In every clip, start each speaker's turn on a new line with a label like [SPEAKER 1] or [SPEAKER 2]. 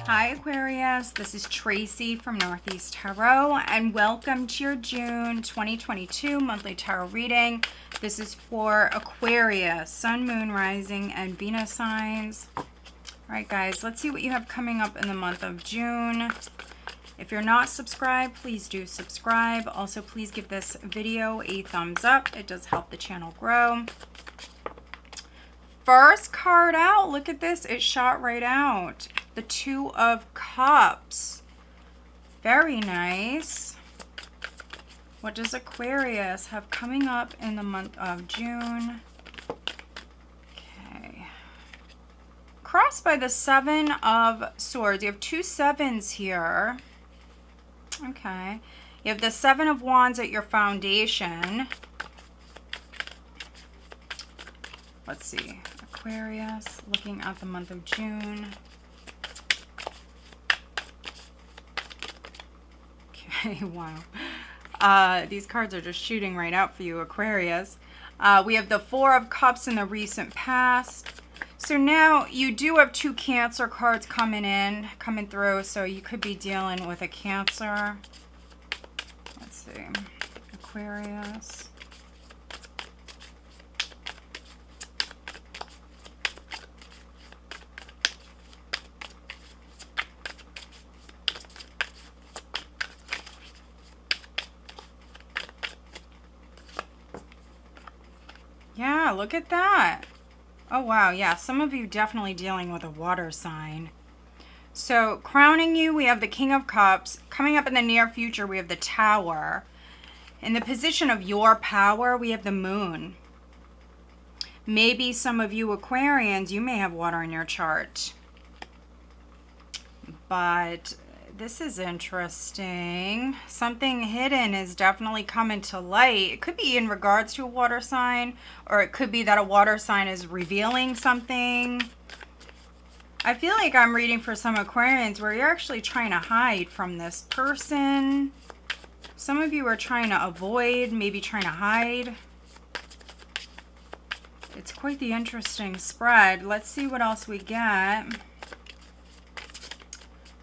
[SPEAKER 1] Hi Aquarius, this is Tracy from Northeast Tarot and welcome to your June 2022 monthly tarot reading. This is for Aquarius, Sun, Moon, Rising, and Venus signs. Alright guys, let's see what you have coming up in the month of June. If you're not subscribed, please do subscribe. Also, please give this video a thumbs up. It does help the channel grow. First card out, look at this, it shot right out. The Two of Cups. Very nice. What does Aquarius have coming up in the month of June? Okay. Crossed by the Seven of Swords. You have two sevens here. Okay. You have the Seven of Wands at your foundation. Let's see. Aquarius, looking at the month of June. Wow. These cards are just shooting right out for you, Aquarius. We have the Four of Cups in the recent past. So now you do have two Cancer cards coming through. So you could be dealing with a Cancer. Let's see. Aquarius. Yeah, look at that. Oh, wow. Yeah, some of you definitely dealing with a water sign. So, crowning you, we have the King of Cups. Coming up in the near future, we have the Tower. In the position of your power, we have the Moon. Maybe some of you Aquarians, you may have water in your chart. But this is interesting. Something hidden is definitely coming to light. It could be in regards to a water sign, or it could be that a water sign is revealing something. I feel like I'm reading for some Aquarians where you're actually trying to hide from this person. Some of you are trying to avoid, maybe trying to hide. It's quite the interesting spread. Let's see what else we get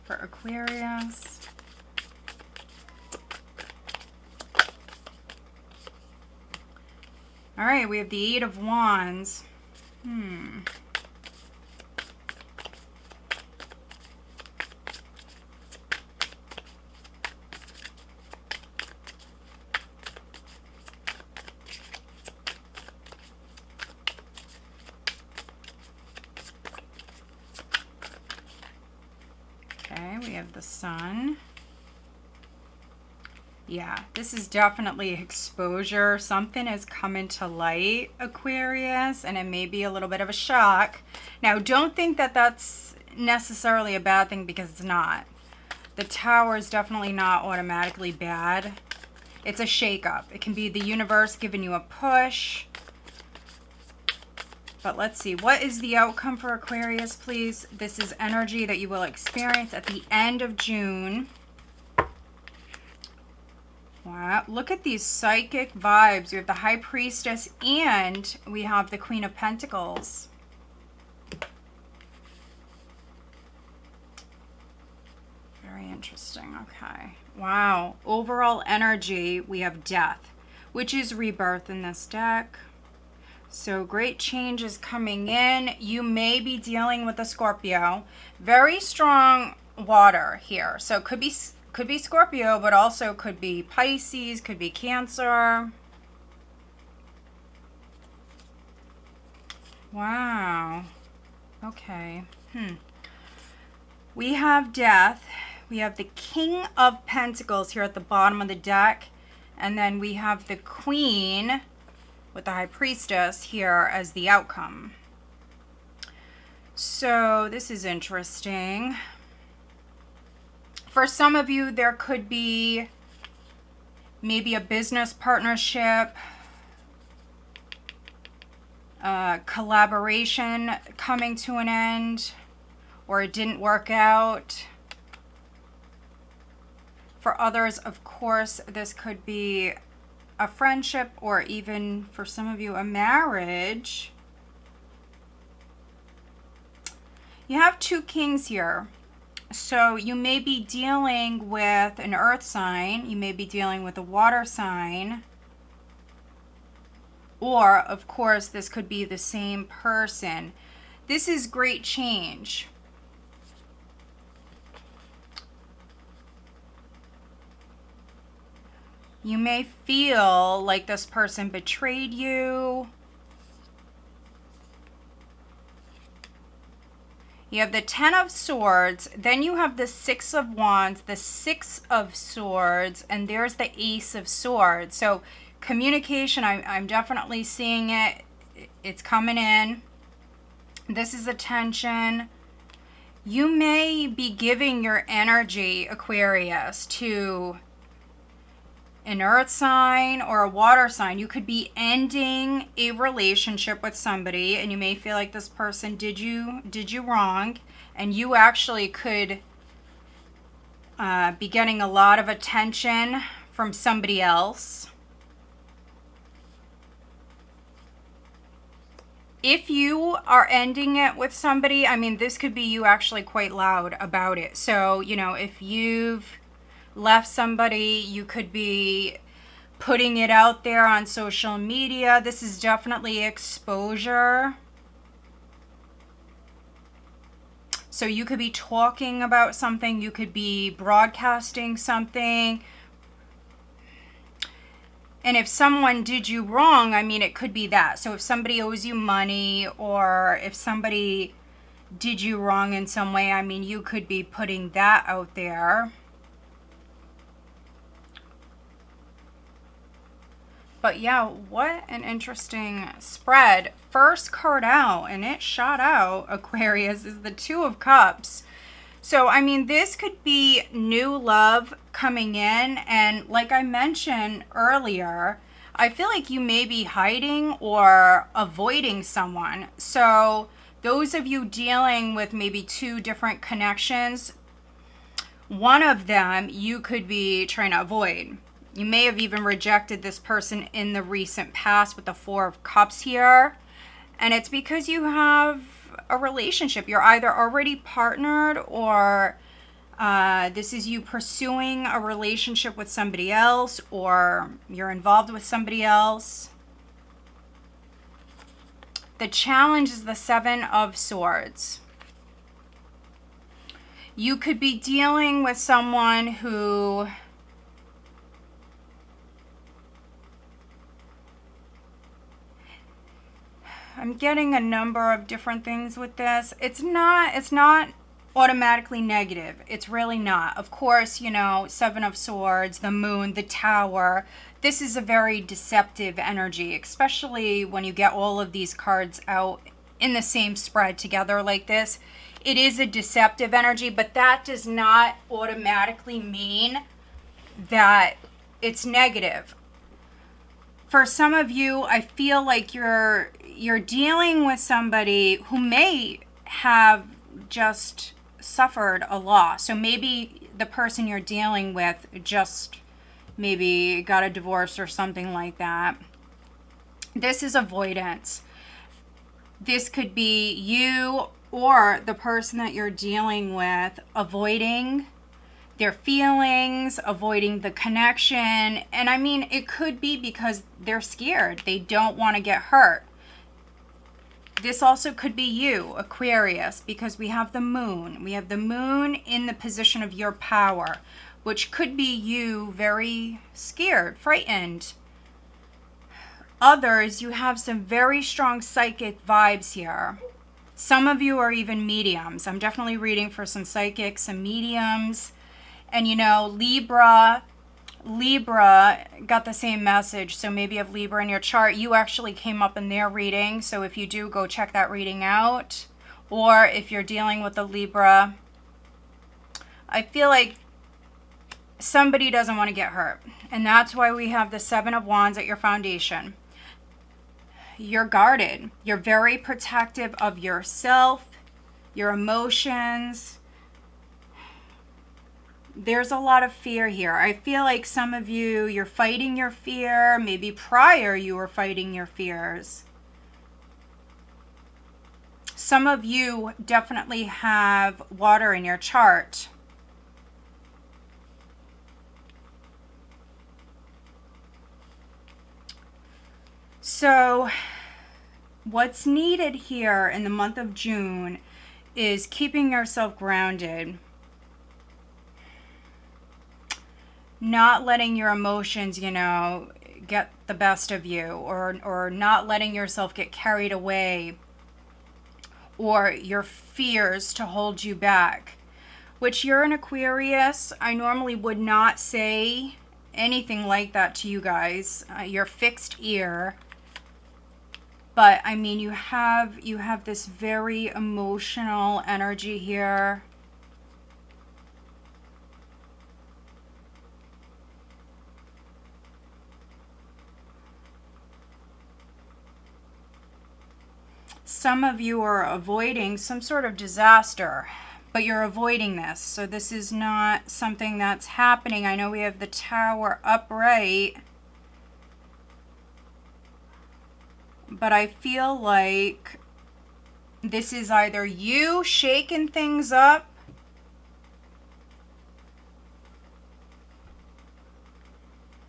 [SPEAKER 1] for Aquarius. All right, we have the Eight of Wands. Okay, we have the Sun. Yeah, this is definitely exposure. Something is coming to light, Aquarius, and it may be a little bit of a shock. Now, don't think that that's necessarily a bad thing, because it's not. The Tower is definitely not automatically bad. It's a shakeup. It can be the universe giving you a push. But let's see, what is the outcome for Aquarius, please? This is energy that you will experience at the end of June. Wow, look at these psychic vibes. We have the High Priestess and we have the Queen of Pentacles. Very interesting, okay. Wow, overall energy, we have Death, which is rebirth in this deck. So great changes coming in. You may be dealing with a Scorpio. Very strong water here. So it could be Scorpio, but also could be Pisces, could be Cancer. Wow. Okay. We have Death. We have the King of Pentacles here at the bottom of the deck. And then we have the Queen with the High Priestess here as the outcome. So this is interesting. For some of you, there could be maybe a business partnership, collaboration coming to an end, or it didn't work out. For others, of course, this could be a friendship, or even for some of you, a marriage. You have two kings here. So you may be dealing with an earth sign, you may be dealing with a water sign, or of course this could be the same person. This is great change. You may feel like this person betrayed you. You have the 10 of Swords, then you have the 6 of Wands, the 6 of Swords, and there's the Ace of Swords. So communication, I'm definitely seeing it. It's coming in. This is attention. You may be giving your energy, Aquarius, to an earth sign or a water sign. You could be ending a relationship with somebody, and you may feel like this person did you wrong, and you actually could be getting a lot of attention from somebody else. If you are ending it with somebody, I mean, this could be you actually quite loud about it. So, you know, if you've left somebody, you could be putting it out there on social media. This is definitely exposure. So you could be talking about something, you could be broadcasting something. And if someone did you wrong, I mean, it could be that. So if somebody owes you money, or if somebody did you wrong in some way, I mean, you could be putting that out there. But yeah, what an interesting spread. First card out, and it shot out, Aquarius, is the 2 of Cups. So, I mean, this could be new love coming in. And like I mentioned earlier, I feel like you may be hiding or avoiding someone. So those of you dealing with maybe 2 different connections, one of them you could be trying to avoid. You may have even rejected this person in the recent past with the 4 of Cups here. And it's because you have a relationship. You're either already partnered, or this is you pursuing a relationship with somebody else, or you're involved with somebody else. The challenge is the 7 of Swords. You could be dealing with someone who I'm getting a number of different things with this. It's not automatically negative. It's really not. Of course, you know, 7 of Swords, the Moon, the Tower. This is a very deceptive energy, especially when you get all of these cards out in the same spread together like this. It is a deceptive energy, but that does not automatically mean that it's negative. For some of you, I feel like you're dealing with somebody who may have just suffered a loss. So maybe the person you're dealing with just maybe got a divorce or something like that. This is avoidance. This could be you or the person that you're dealing with avoiding their feelings, avoiding the connection. And I mean, it could be because they're scared. They don't want to get hurt. This also could be you, Aquarius, because we have the Moon. We have the Moon in the position of your power, which could be you very scared, frightened. Others, you have some very strong psychic vibes here. Some of you are even mediums. I'm definitely reading for some psychics, some mediums. And you know, Libra got the same message. So maybe you have Libra in your chart. You actually came up in their reading. So if you do, go check that reading out. Or if you're dealing with a Libra, I feel like somebody doesn't want to get hurt. And that's why we have the 7 of Wands at your foundation. You're guarded. You're very protective of yourself, your emotions. There's a lot of fear here. I feel like some of you, you're fighting your fear. Maybe prior you were fighting your fears. Some of you definitely have water in your chart. So what's needed here in the month of June is keeping yourself grounded. Not letting your emotions, you know, get the best of you, or not letting yourself get carried away, or your fears to hold you back. Which, you're an Aquarius. I normally would not say anything like that to you guys. You're fixed ear. But I mean, you have this very emotional energy here. Some of you are avoiding some sort of disaster, but you're avoiding this. So this is not something that's happening. I know we have the Tower upright, but I feel like this is either you shaking things up,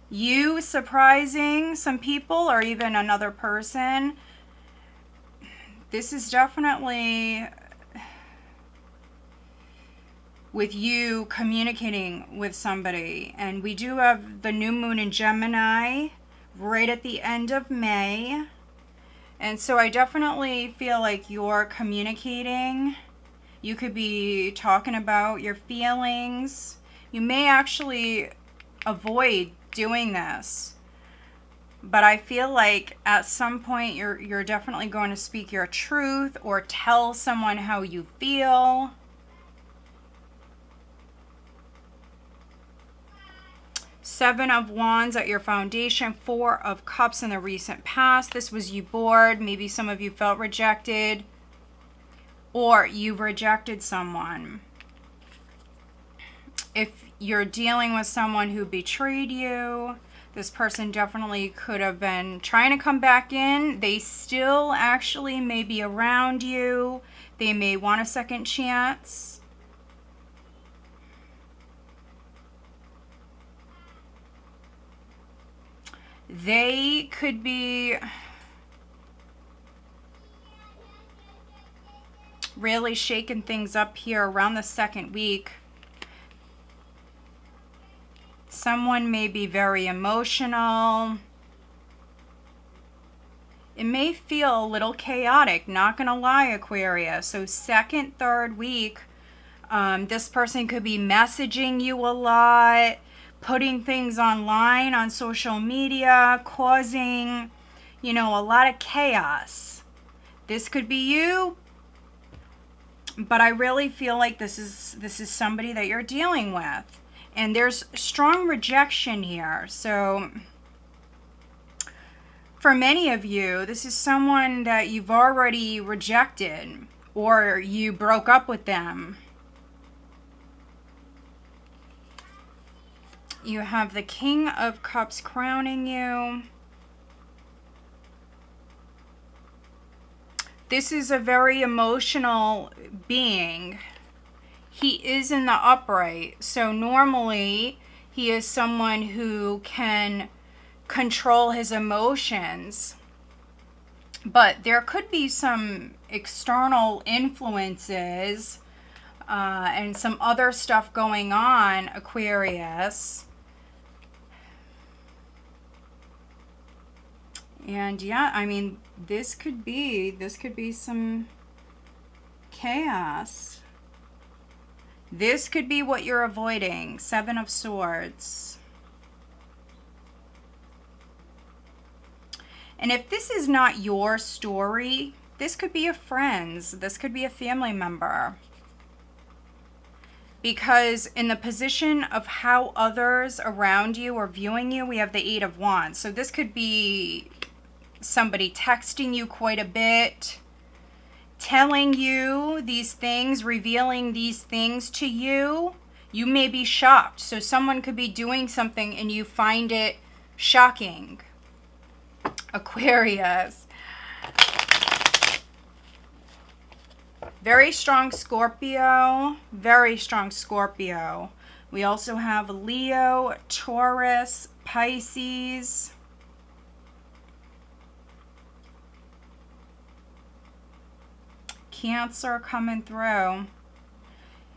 [SPEAKER 1] you surprising some people, or even another person. This is definitely with you communicating with somebody. And we do have the new moon in Gemini right at the end of May. And so I definitely feel like you're communicating. You could be talking about your feelings. You may actually avoid doing this. But I feel like at some point you're definitely going to speak your truth or tell someone how you feel. Seven of Wands at your foundation. Four of Cups in the recent past. This was you bored. Maybe some of you felt rejected. Or you've rejected someone. If you're dealing with someone who betrayed you, this person definitely could have been trying to come back in. They still actually may be around you. They may want a second chance. They could be really shaking things up here around the second week. Someone may be very emotional. It may feel a little chaotic, not gonna lie, Aquarius. So second, third week, this person could be messaging you a lot, putting things online on social media, causing, you know, a lot of chaos. This could be you, but I really feel like this is somebody that you're dealing with. And there's strong rejection here. So for many of you, this is someone that you've already rejected, or you broke up with them. You have the King of Cups crowning you. This is a very emotional being. He is in the upright, so normally he is someone who can control his emotions. But there could be some external influences and some other stuff going on, Aquarius. And yeah, I mean, this could be some chaos. This could be what you're avoiding. Seven of Swords. And if this is not your story, this could be a friend's. This could be a family member. Because in the position of how others around you are viewing you, we have the Eight of Wands. So this could be somebody texting you quite a bit, telling you these things, revealing these things to you. You may be shocked. So someone could be doing something and you find it shocking. Aquarius. Very strong Scorpio. Very strong Scorpio. We also have Leo, Taurus, Pisces. Cancer coming through.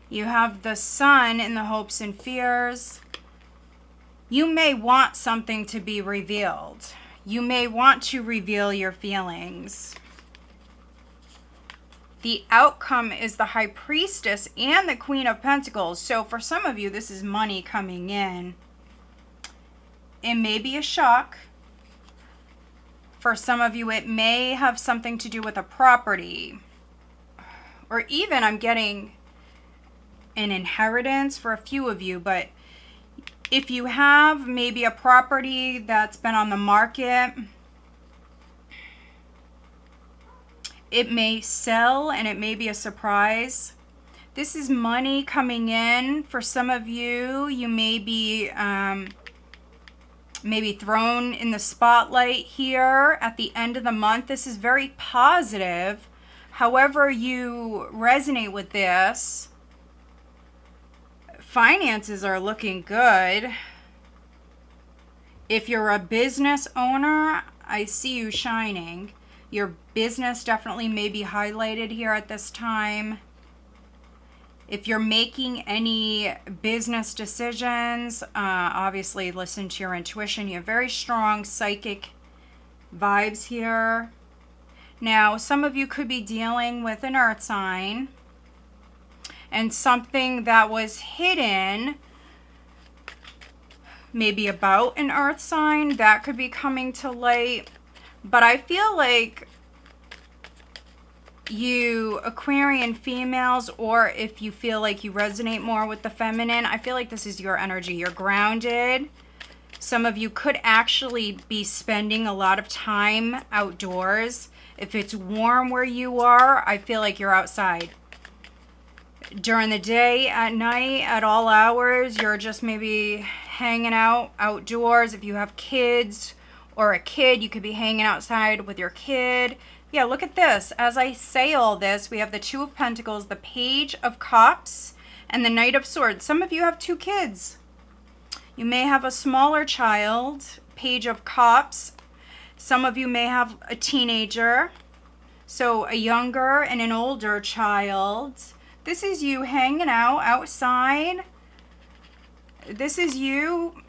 [SPEAKER 1] You have the Sun in the hopes and fears. You may want something to be revealed. You may want to reveal your feelings. The outcome is the High Priestess and the Queen of Pentacles. So for some of you, this is money coming in. It may be a shock. For some of you, it may have something to do with a property. Or even I'm getting an inheritance for a few of you. But if you have maybe a property that's been on the market, it may sell and it may be a surprise. This is money coming in. For some of you, you may be maybe thrown in the spotlight here at the end of the month. This is very positive. However you resonate with this, finances are looking good. If you're a business owner, I see you shining. Your business definitely may be highlighted here at this time. If you're making any business decisions, obviously listen to your intuition. You have very strong psychic vibes here. Now, some of you could be dealing with an earth sign and something that was hidden, maybe about an earth sign, that could be coming to light. But I feel like you Aquarian females, or if you feel like you resonate more with the feminine, I feel like this is your energy. You're grounded. Some of you could actually be spending a lot of time outdoors. If it's warm where you are, I feel like you're outside. During the day, at night, at all hours, you're just maybe hanging out outdoors. If you have kids or a kid, you could be hanging outside with your kid. Yeah, look at this. As I say all this, we have the Two of Pentacles, the Page of Cups, and the Knight of Swords. Some of you have two kids. You may have a smaller child, Page of Cups. Some of you may have a teenager, so a younger and an older child. This is you hanging out outside. This is you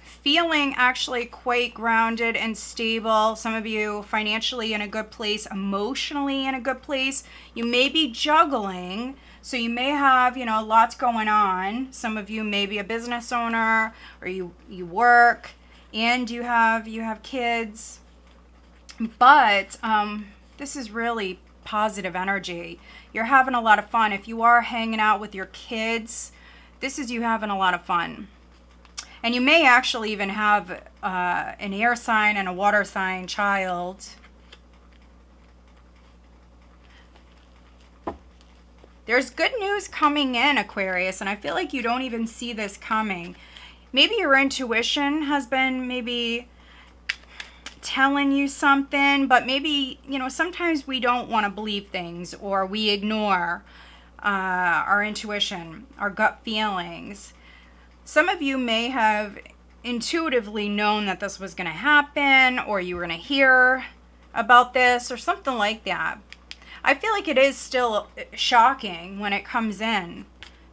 [SPEAKER 1] feeling actually quite grounded and stable. Some of you financially in a good place, emotionally in a good place. You may be juggling, so you may have, lots going on. Some of you may be a business owner, or you work and you have kids. But this is really positive energy. You're having a lot of fun. If you are hanging out with your kids, this is you having a lot of fun. And you may actually even have an air sign and a water sign child. There's good news coming in, Aquarius, and I feel like you don't even see this coming. Maybe your intuition has been maybe telling you something, but maybe, sometimes we don't want to believe things, or we ignore our intuition, our gut feelings. Some of you may have intuitively known that this was going to happen, or you were going to hear about this, or something like that. I feel like it is still shocking when it comes in.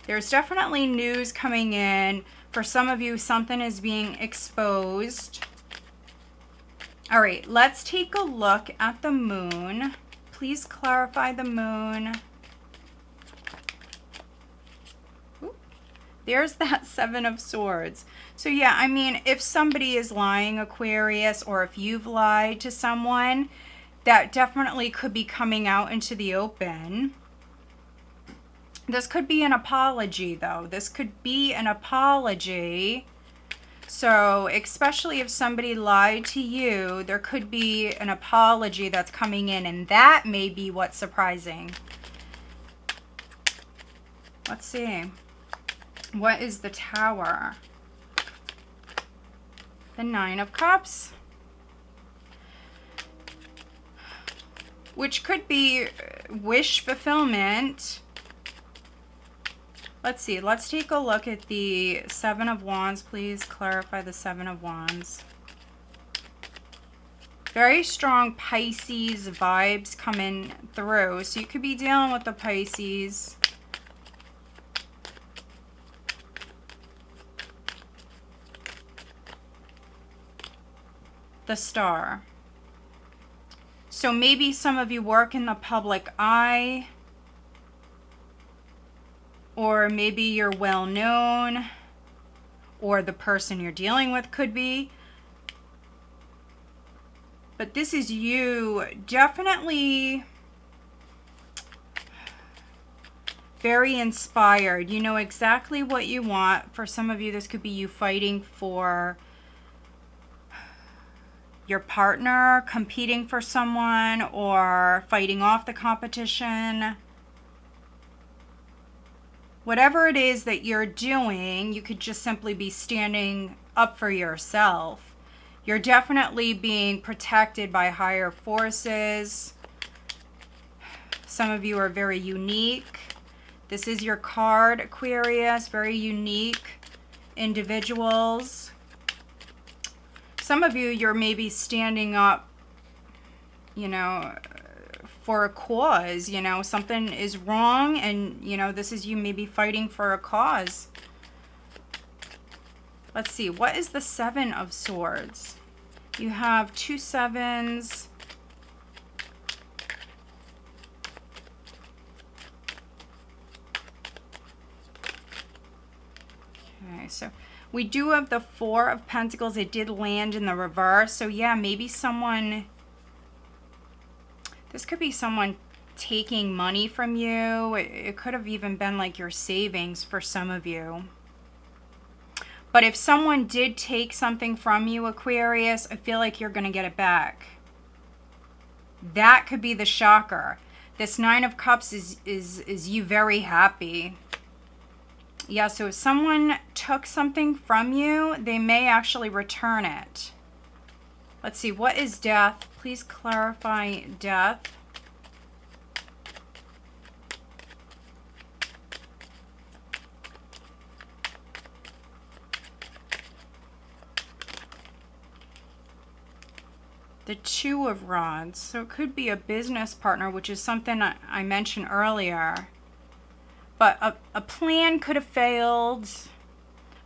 [SPEAKER 1] There's definitely news coming in. For some of you, something is being exposed. All right, let's take a look at the moon. Please clarify the moon. There's that Seven of Swords. So yeah, I mean, if somebody is lying, Aquarius, or if you've lied to someone, that definitely could be coming out into the open. This could be an apology, though. This could be an apology. So, especially if somebody lied to you, there could be an apology that's coming in, and that may be what's surprising. Let's see. What is the Tower? The Nine of Cups. which could be wish fulfillment. Let's see. Let's take a look at the Seven of Wands. Please clarify the Seven of Wands. Very strong Pisces vibes coming through. So you could be dealing with the Pisces. The Star. So maybe some of you work in the public eye. Or maybe you're well known. Or the person you're dealing with could be. But this is you definitely very inspired. You know exactly what you want. For some of you, this could be you fighting for your partner, competing for someone, or fighting off the competition. Whatever it is that you're doing, you could just simply be standing up for yourself. You're definitely being protected by higher forces. Some of you are very unique. This is your card, Aquarius. Very unique individuals. Some of you, you're maybe standing up, you know, for a cause. You know, something is wrong and, you know, this is you maybe fighting for a cause. Let's see, what is the Seven of Swords? You have 2 sevens. Okay, so we do have the Four of Pentacles. It did land in the reverse. So yeah, maybe someone, this could be someone taking money from you. It could have even been like your savings for some of you. But if someone did take something from you, Aquarius, I feel like you're going to get it back. That could be the shocker. This Nine of Cups is you very happy. Yeah, so if someone took something from you, they may actually return it. Let's see, what is Death? Please clarify Death. The Two of Rods. So it could be a business partner, which is something I mentioned earlier. But a plan could have failed.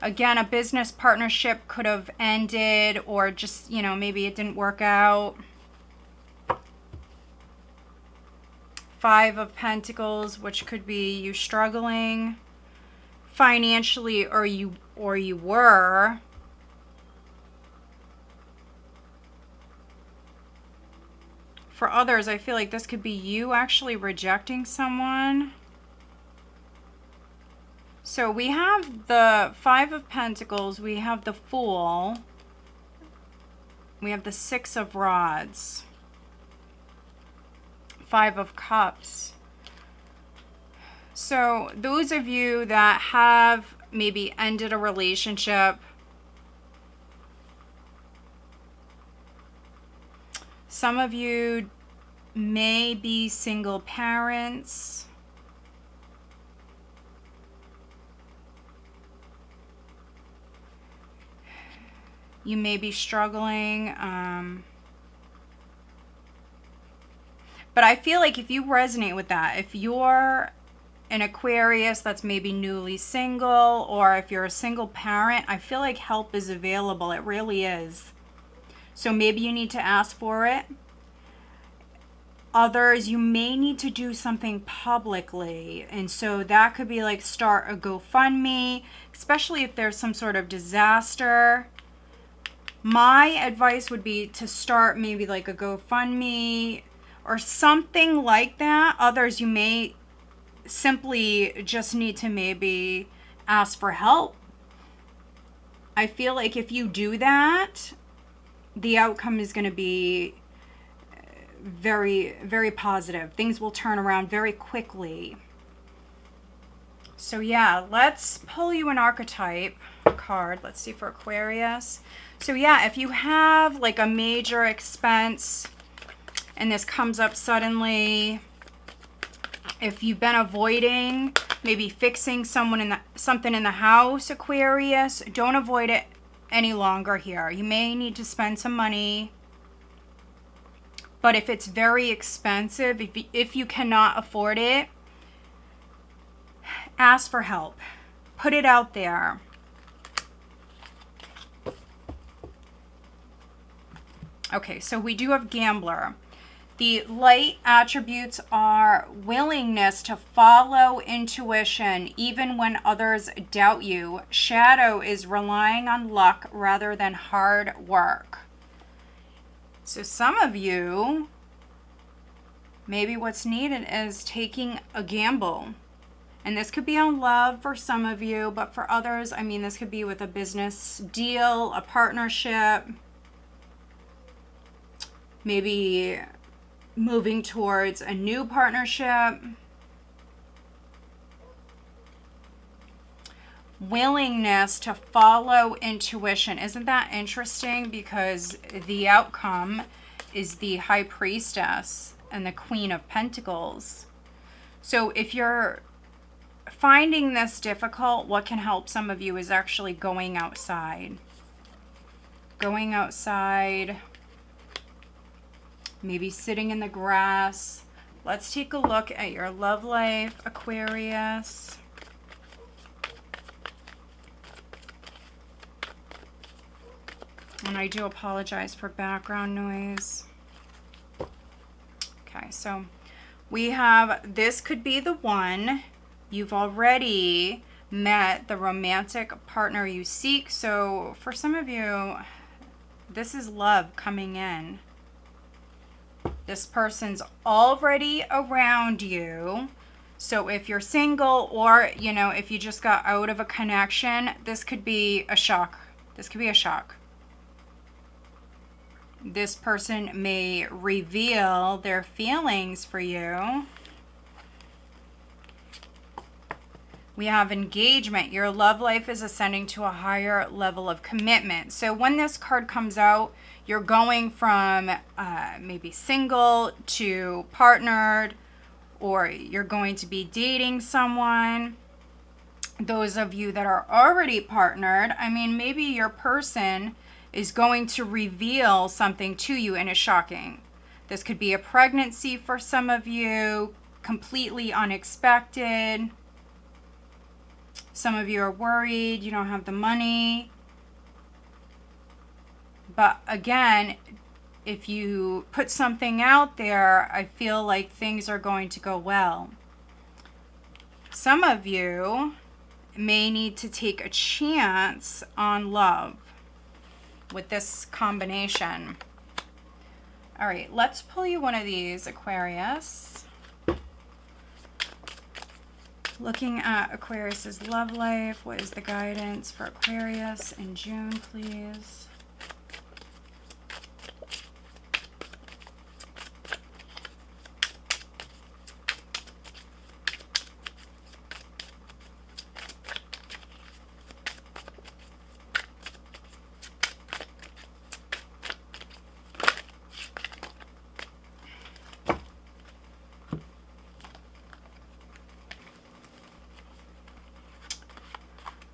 [SPEAKER 1] Again, a business partnership could have ended, or just, you know, maybe it didn't work out. Five of Pentacles, which could be you struggling financially, or you were. For others, I feel like this could be you actually rejecting someone. So we have the Five of Pentacles, we have the Fool, we have the Six of Rods, Five of Cups. So those of you that have maybe ended a relationship, some of you may be single parents. You may be struggling. But I feel like if you resonate with that, if you're an Aquarius that's maybe newly single, or if you're a single parent, I feel like help is available. It really is. So maybe you need to ask for it. Others, you may need to do something publicly. And so that could be like start a GoFundMe, especially if there's some sort of disaster. My advice would be to start maybe like a GoFundMe or something like that. Others, you may simply just need to maybe ask for help. I feel like if you do that, the outcome is going to be very, very positive. Things will turn around very quickly. So yeah, let's pull you an archetype card. Let's see for Aquarius. So yeah, if you have like a major expense, and this comes up suddenly. If you've been avoiding maybe fixing something in the house, Aquarius, don't avoid it any longer here. You may need to spend some money, but if it's very expensive, if you cannot afford it, ask for help. Put it out there. Okay, so we do have gambler. The light attributes are willingness to follow intuition even when others doubt you. Shadow is relying on luck rather than hard work. So some of you, maybe what's needed is taking a gamble. And this could be on love for some of you, but for others, I mean, this could be with a business deal, a partnership, maybe moving towards a new partnership. Willingness to follow intuition. Isn't that interesting? Because the outcome is the High Priestess and the Queen of Pentacles. So if you're finding this difficult, what can help some of you is actually going outside. Going outside. Maybe sitting in the grass. Let's take a look at your love life, Aquarius. And I do apologize for background noise. Okay, so we have, this could be the one. You've already met the romantic partner you seek. So for some of you, this is love coming in. This person's already around you. So if you're single, or, you know, if you just got out of a connection, this could be a shock. This could be a shock. This person may reveal their feelings for you. We have engagement. Your love life is ascending to a higher level of commitment. So when this card comes out, you're going from maybe single to partnered, or you're going to be dating someone. Those of you that are already partnered, I mean, maybe your person is going to reveal something to you and it's shocking. This could be a pregnancy for some of you, completely unexpected. Some of you are worried, you don't have the money. But again, if you put something out there, I feel like things are going to go well. Some of you may need to take a chance on love with this combination. All right, let's pull you one of these, Aquarius. Looking at Aquarius's love life, what is the guidance for Aquarius in June, please?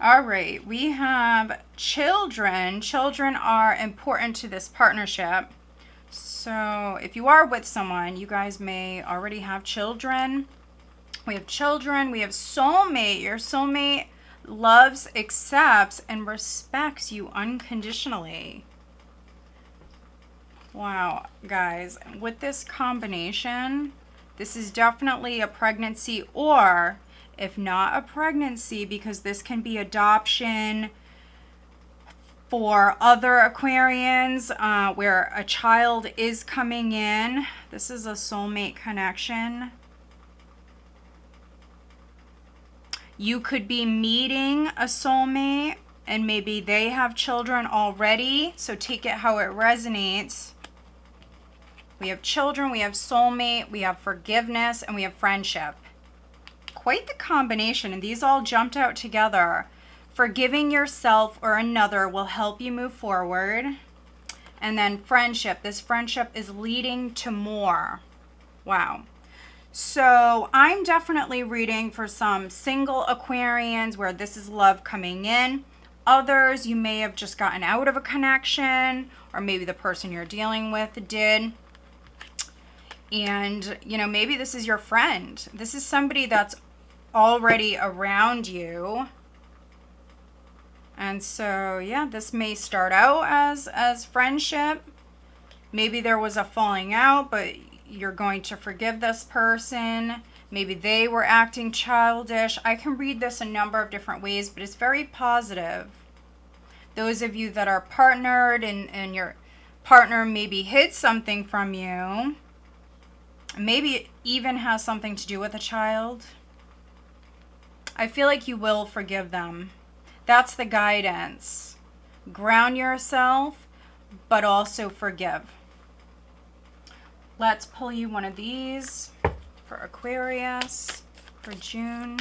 [SPEAKER 1] All right, we have children. Children are important to this partnership. So if you are with someone, you guys may already have children. We have children. We have soulmate. Your soulmate loves, accepts, and respects you unconditionally. Wow, guys, with this combination, this is definitely a pregnancy, or if not a pregnancy, because this can be adoption for other Aquarians, where a child is coming in. This is a soulmate connection. You could be meeting a soulmate and maybe they have children already. So take it how it resonates. We have children, we have soulmate, we have forgiveness, and we have friendship. Quite the combination, and these all jumped out together. Forgiving yourself or another will help you move forward. And then friendship. This friendship is leading to more. Wow. So I'm definitely reading for some single Aquarians where this is love coming in. Others, you may have just gotten out of a connection, or maybe the person you're dealing with did. And, you know, maybe this is your friend. This is somebody that's already around you. And so, yeah, this may start out as friendship. Maybe there was a falling out, but you're going to forgive this person. Maybe they were acting childish. I can read this a number of different ways, but it's very positive. Those of you that are partnered and your partner maybe hid something from you, maybe it even has something to do with a child, I feel like you will forgive them. That's the guidance. Ground yourself, but also forgive. Let's pull you one of these for Aquarius for June.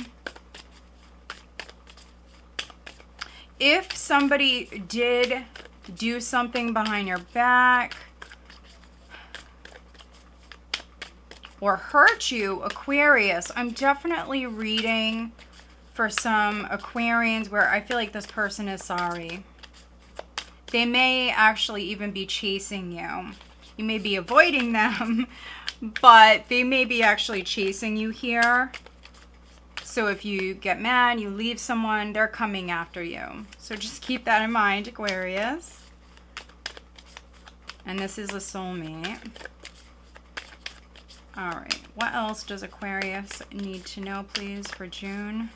[SPEAKER 1] If somebody did do something behind your back or hurt you, Aquarius, I'm definitely reading for some Aquarians where I feel like this person is sorry. They may actually even be chasing you. You may be avoiding them, but they may be actually chasing you here. So if you get mad, you leave someone, they're coming after you. So just keep that in mind, Aquarius. And this is a soulmate. All right, what else does Aquarius need to know, please, for June?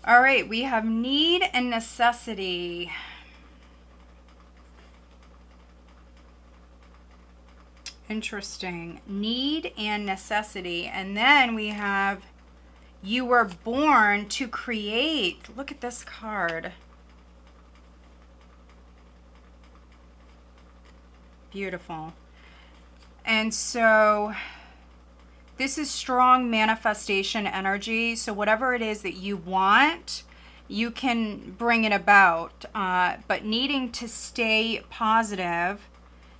[SPEAKER 1] All right, we have need and necessity. Interesting. Need and necessity. And then we have you were born to create. Look at this card. Beautiful. And so this is strong manifestation energy. So whatever it is that you want, you can bring it about. But needing to stay positive,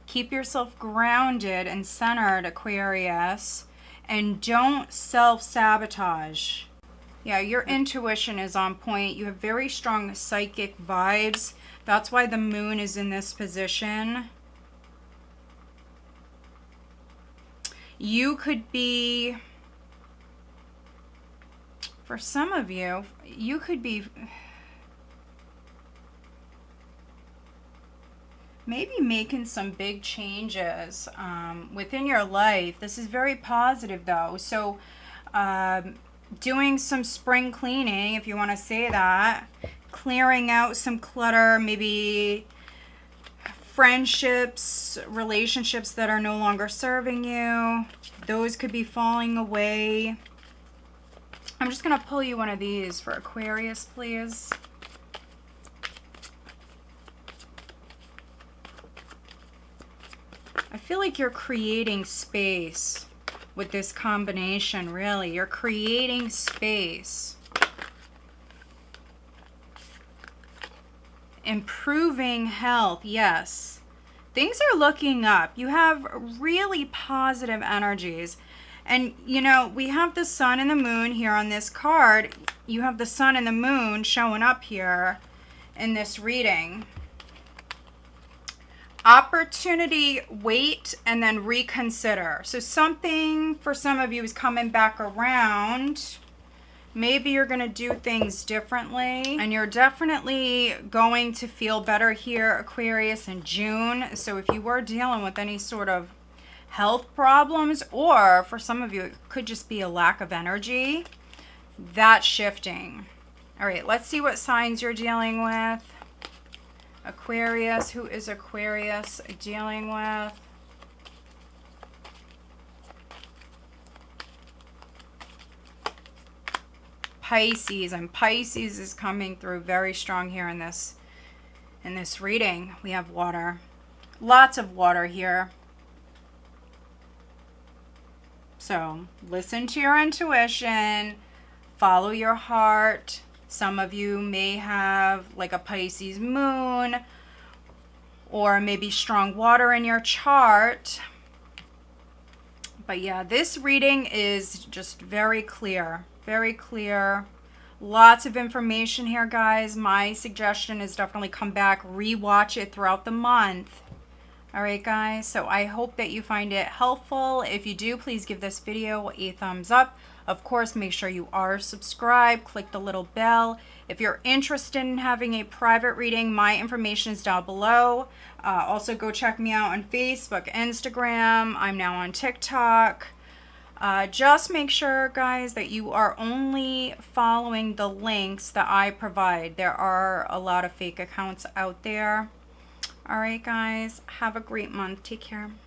[SPEAKER 1] keep yourself grounded and centered, Aquarius, and don't self-sabotage. Yeah, your intuition is on point. You have very strong psychic vibes. That's why the moon is in this position. You could be, for some of you, you could be maybe making some big changes within your life. This is very positive though. So doing some spring cleaning, if you want to say that, clearing out some clutter, maybe friendships, relationships that are no longer serving you, those could be falling away. I'm just going to pull you one of these for Aquarius, please. I feel like you're creating space with this combination, really. You're creating space. Improving health, yes. Things are looking up. You have really positive energies. And, you know, we have the sun and the moon here on this card. You have the sun and the moon showing up here in this reading. Opportunity, wait, and then reconsider. So something for some of you is coming back around. Maybe you're going to do things differently, and you're definitely going to feel better here, Aquarius, in June. So if you were dealing with any sort of health problems, or for some of you, it could just be a lack of energy, that's shifting. All right, let's see what signs you're dealing with. Aquarius, who is Aquarius dealing with? Pisces, and Pisces is coming through very strong here in this reading. We have water. Lots of water here. So listen to your intuition, follow your heart. Some of you may have like a Pisces moon or maybe strong water in your chart. But yeah, this reading is just very clear, very clear. Lots of information here, guys. My suggestion is definitely come back, rewatch it throughout the month. All right, guys, so I hope that you find it helpful. If you do, please give this video a thumbs up. Of course, make sure you are subscribed. Click the little bell. If you're interested in having a private reading, my information is down below. Also, go check me out on Facebook, Instagram. I'm now on TikTok. Just make sure, guys, that you are only following the links that I provide. There are a lot of fake accounts out there. All right, guys, have a great month. Take care.